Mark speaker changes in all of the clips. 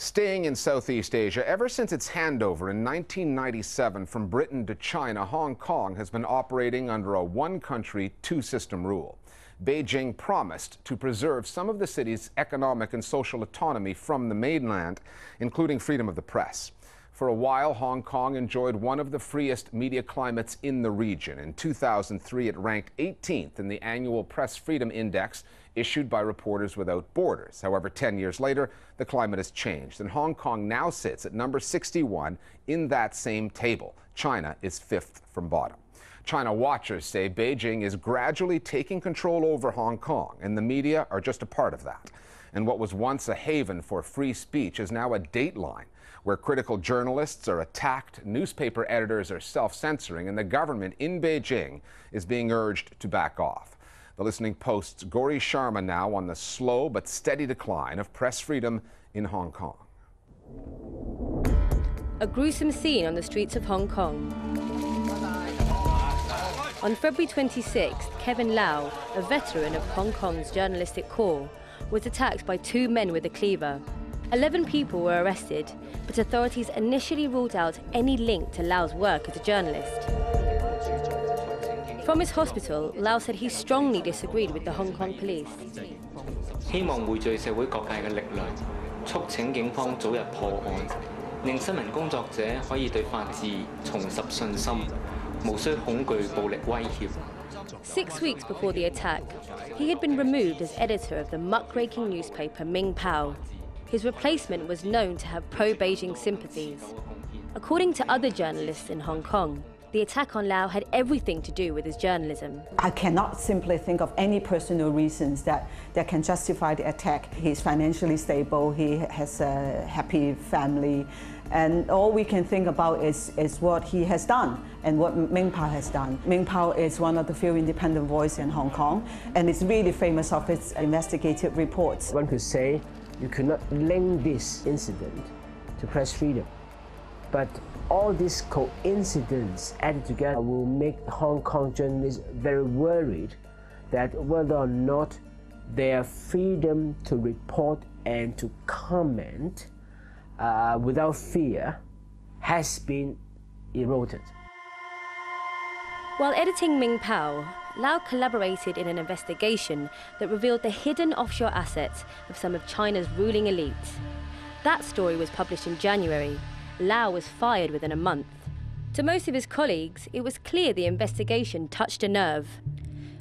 Speaker 1: Staying in Southeast Asia, ever since its handover in 1997 from Britain to China, Hong Kong has been operating under a one-country, two-system rule. Beijing promised to preserve some of the city's economic and social autonomy from the mainland, including freedom of the press. For a while, Hong Kong enjoyed one of the freest media climates in the region. In 2003, it ranked 18th in the annual Press Freedom Index issued by Reporters Without Borders. However, 10 years later, the climate has changed, and Hong Kong now sits at number 61 in that same table. China is fifth from bottom. China watchers say Beijing is gradually taking control over Hong Kong, and the media are just a part of that. And what was once a haven for free speech is now a dateline, where critical journalists are attacked, newspaper editors are self-censoring, and the government in Beijing is being urged to back off. The Listening Post's Gauri Sharma now on the slow but steady decline of press freedom in Hong Kong.
Speaker 2: A gruesome scene on the streets of Hong Kong. On February 26th, Kevin Lau, a veteran of Hong Kong's journalistic corps, was attacked by two men with a cleaver. 11 people were arrested, but authorities initially ruled out any link to Lau's work as a journalist. From his hospital, Lau said he strongly disagreed with the Hong Kong police.
Speaker 3: 希望匯聚社會各界嘅力量，促請警方早日破案，令新聞工作者可以對法治重拾信心，無需恐懼暴力威脅。
Speaker 2: 6 weeks before the attack, he had been removed as editor of the muckraking newspaper Ming Pao. His replacement was known to have pro-Beijing sympathies. According to other journalists in Hong Kong, the attack on Lau had everything to do with his journalism.
Speaker 4: I cannot simply think of any personal reasons that can justify the attack. He's financially stable, he has a happy family, and all we can think about is what he has done and what Ming Pao has done. Ming Pao is one of the few independent voices in Hong Kong, and it's really famous of its investigative reports.
Speaker 5: One could say you could not link this incident to press freedom, but all these coincidences added together will make Hong Kong journalists very worried that whether or not their freedom to report and to comment without fear has been eroded.
Speaker 2: While editing Ming Pao, Lau collaborated in an investigation that revealed the hidden offshore assets of some of China's ruling elites. That story was published in January. Lau was fired within a month. To most of his colleagues, it was clear the investigation touched a nerve.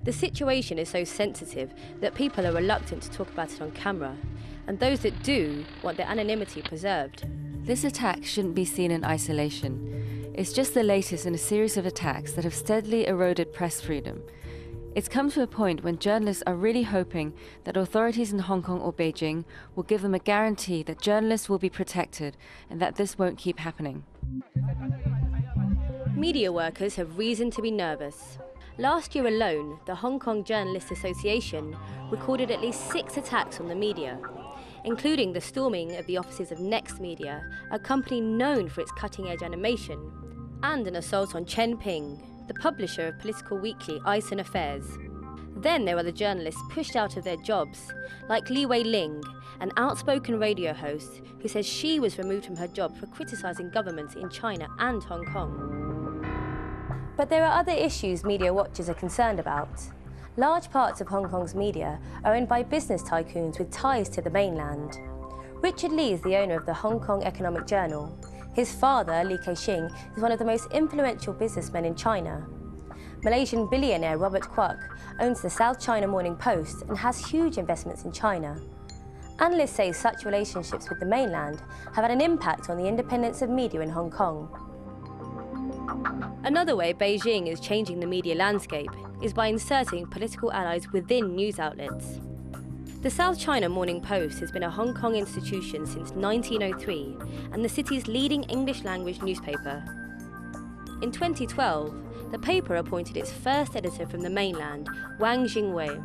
Speaker 2: The situation is so sensitive that people are reluctant to talk about it on camera, and those that do want their anonymity preserved.
Speaker 6: This attack shouldn't be seen in isolation. It's just the latest in a series of attacks that have steadily eroded press freedom. It's come to a point when journalists are really hoping that authorities in Hong Kong or Beijing will give them a guarantee that journalists will be protected and that this won't keep happening.
Speaker 2: Media workers have reason to be nervous. Last year alone, the Hong Kong Journalists Association recorded at least 6 attacks on the media, including the storming of the offices of Next Media, a company known for its cutting-edge animation, and an assault on Chen Ping, the publisher of political weekly Ice and Affairs. Then there were the journalists pushed out of their jobs, like Li Wei-ling, an outspoken radio host who says she was removed from her job for criticising governments in China and Hong Kong. But there are other issues media watchers are concerned about. Large parts of Hong Kong's media are owned by business tycoons with ties to the mainland. Richard Lee is the owner of the Hong Kong Economic Journal. His father, Li Ka-shing, is one of the most influential businessmen in China. Malaysian billionaire Robert Kwok owns the South China Morning Post and has huge investments in China. Analysts say such relationships with the mainland have had an impact on the independence of media in Hong Kong. Another way Beijing is changing the media landscape is by inserting political allies within news outlets. The South China Morning Post has been a Hong Kong institution since 1903 and the city's leading English-language newspaper. In 2012, the paper appointed its first editor from the mainland, Wang Jingwei.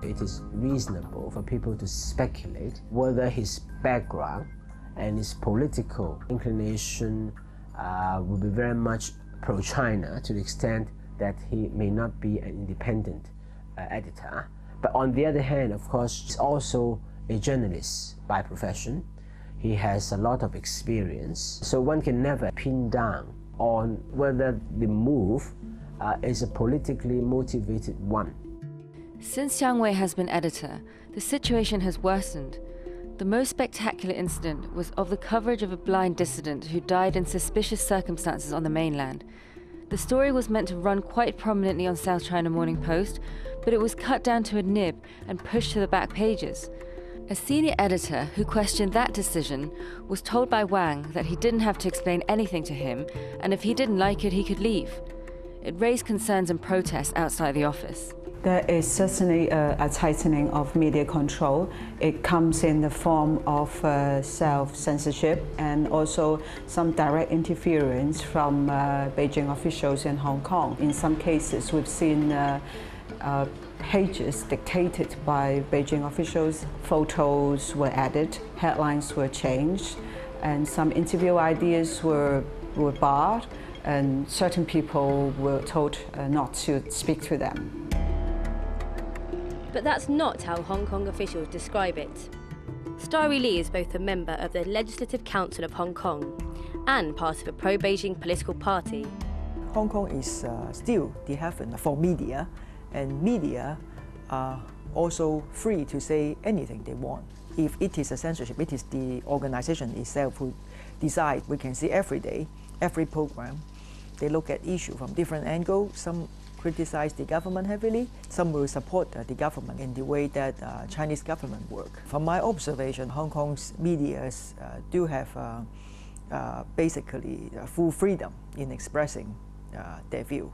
Speaker 5: It is reasonable for people to speculate whether his background and his political inclination will be very much pro-China to the extent that he may not be an independent editor. But on the other hand, of course, he's also a journalist by profession. He has a lot of experience, so one can never pin down on whether the move is a politically motivated one.
Speaker 6: Since Jiang Wei has been editor, the situation has worsened. The most spectacular incident was of the coverage of a blind dissident who died in suspicious circumstances on the mainland. The story was meant to run quite prominently on South China Morning Post, but it was cut down to a nib and pushed to the back pages. A senior editor who questioned that decision was told by Wang that he didn't have to explain anything to him, and if he didn't like it, he could leave. It raised concerns and protests outside the office.
Speaker 4: There is certainly a tightening of media control. It comes in the form of self-censorship and also some direct interference from Beijing officials in Hong Kong. In some cases, we've seen pages dictated by Beijing officials. Photos were added, headlines were changed, and some interview ideas were barred, and certain people were told not to speak to them.
Speaker 2: But that's not how Hong Kong officials describe it. Starry Lee is both a member of the Legislative Council of Hong Kong and part of a pro-Beijing political party.
Speaker 7: Hong Kong is still the heaven for media, and media are also free to say anything they want. If it is a censorship, it is the organization itself who decide. We can see every day, every program, they look at issue from different angles. Some criticize the government heavily, some will support the government in the way that Chinese government work. From my observation, Hong Kong's media do have basically full freedom in expressing their view.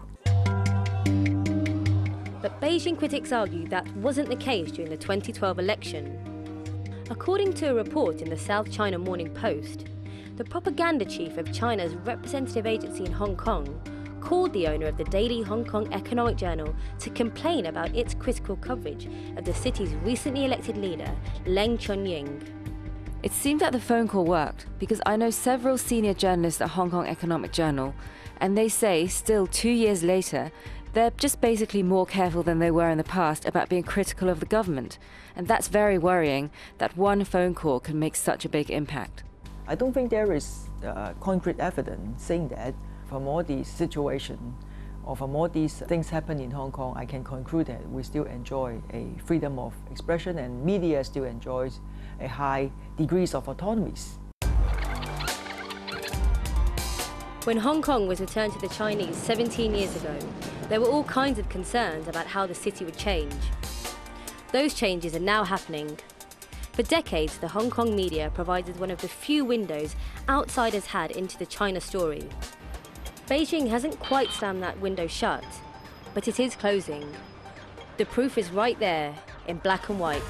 Speaker 2: But Beijing critics argue that wasn't the case during the 2012 election. According to a report in the South China Morning Post, the propaganda chief of China's representative agency in Hong Kong called the owner of the daily Hong Kong Economic Journal to complain about its critical coverage of the city's recently elected leader, Leng Chunying.
Speaker 6: It seemed that the phone call worked, because I know several senior journalists at Hong Kong Economic Journal, and they say, still 2 years later, they're just basically more careful than they were in the past about being critical of the government. And that's very worrying, that one phone call can make such a big impact.
Speaker 7: I don't think there is concrete evidence saying that. From all these situations, or from all these things happening in Hong Kong, I can conclude that we still enjoy a freedom of expression, and media still enjoys a high degrees of autonomy.
Speaker 2: When Hong Kong was returned to the Chinese 17 years ago, there were all kinds of concerns about how the city would change. Those changes are now happening. For decades, the Hong Kong media provided one of the few windows outsiders had into the China story. Beijing hasn't quite slammed that window shut, but it is closing. The proof is right there, in black and white.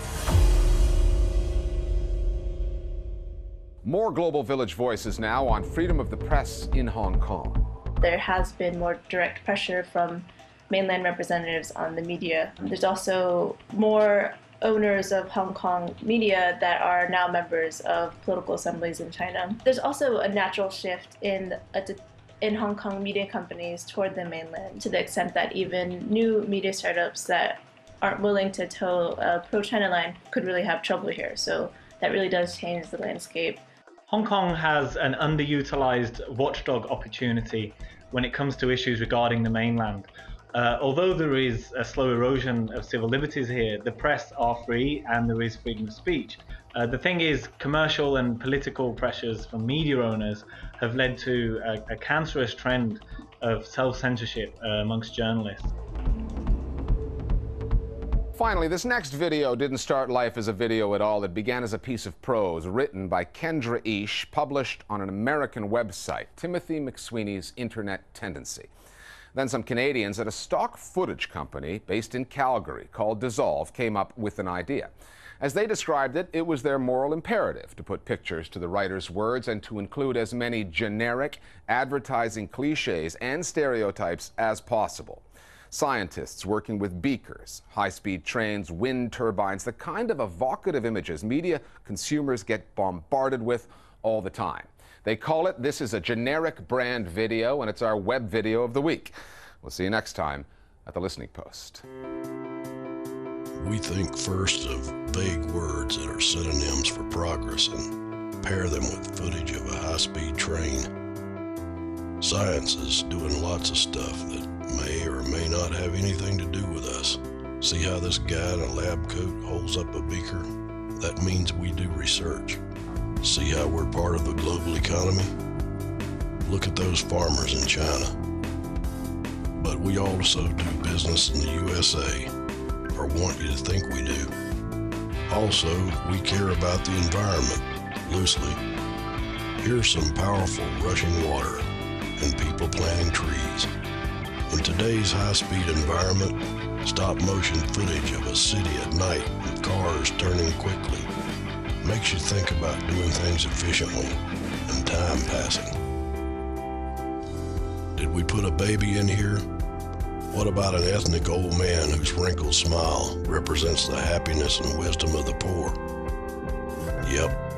Speaker 1: More Global Village Voices now on freedom of the press in Hong Kong.
Speaker 8: There has been more direct pressure from mainland representatives on the media. There's also more owners of Hong Kong media that are now members of political assemblies in China. There's also a natural shift in Hong Kong media companies toward the mainland, to the extent that even new media startups that aren't willing to toe a pro-China line could really have trouble here. So that really does change the landscape.
Speaker 9: Hong Kong has an underutilized watchdog opportunity when it comes to issues regarding the mainland. Although there is a slow erosion of civil liberties here, the press are free and there is freedom of speech. The thing is, commercial and political pressures from media owners have led to a cancerous trend of self-censorship amongst journalists.
Speaker 1: Finally, this next video didn't start life as a video at all. It began as a piece of prose written by Kendra Ish, published on an American website, Timothy McSweeney's Internet Tendency. Then some Canadians at a stock footage company based in Calgary called Dissolve came up with an idea. As they described it, it was their moral imperative to put pictures to the writer's words and to include as many generic advertising cliches and stereotypes as possible. Scientists working with beakers, high-speed trains, wind turbines, the kind of evocative images media consumers get bombarded with all the time. They call it "This is a generic brand video," and it's our web video of the week. We'll see you next time at The Listening Post.
Speaker 10: We think first of vague words that are synonyms for progress and pair them with footage of a high-speed train. Science is doing lots of stuff that may or may not have anything to do with us. See how this guy in a lab coat holds up a beaker? That means we do research. See how we're part of the global economy? Look at those farmers in China. But we also do business in the USA, or want you to think we do. Also, we care about the environment, loosely. Here's some powerful rushing water and people planting trees. In today's high-speed environment, stop-motion footage of a city at night with cars turning quickly makes you think about doing things efficiently and time passing. Did we put a baby in here? What about an ethnic old man whose wrinkled smile represents the happiness and wisdom of the poor? Yep,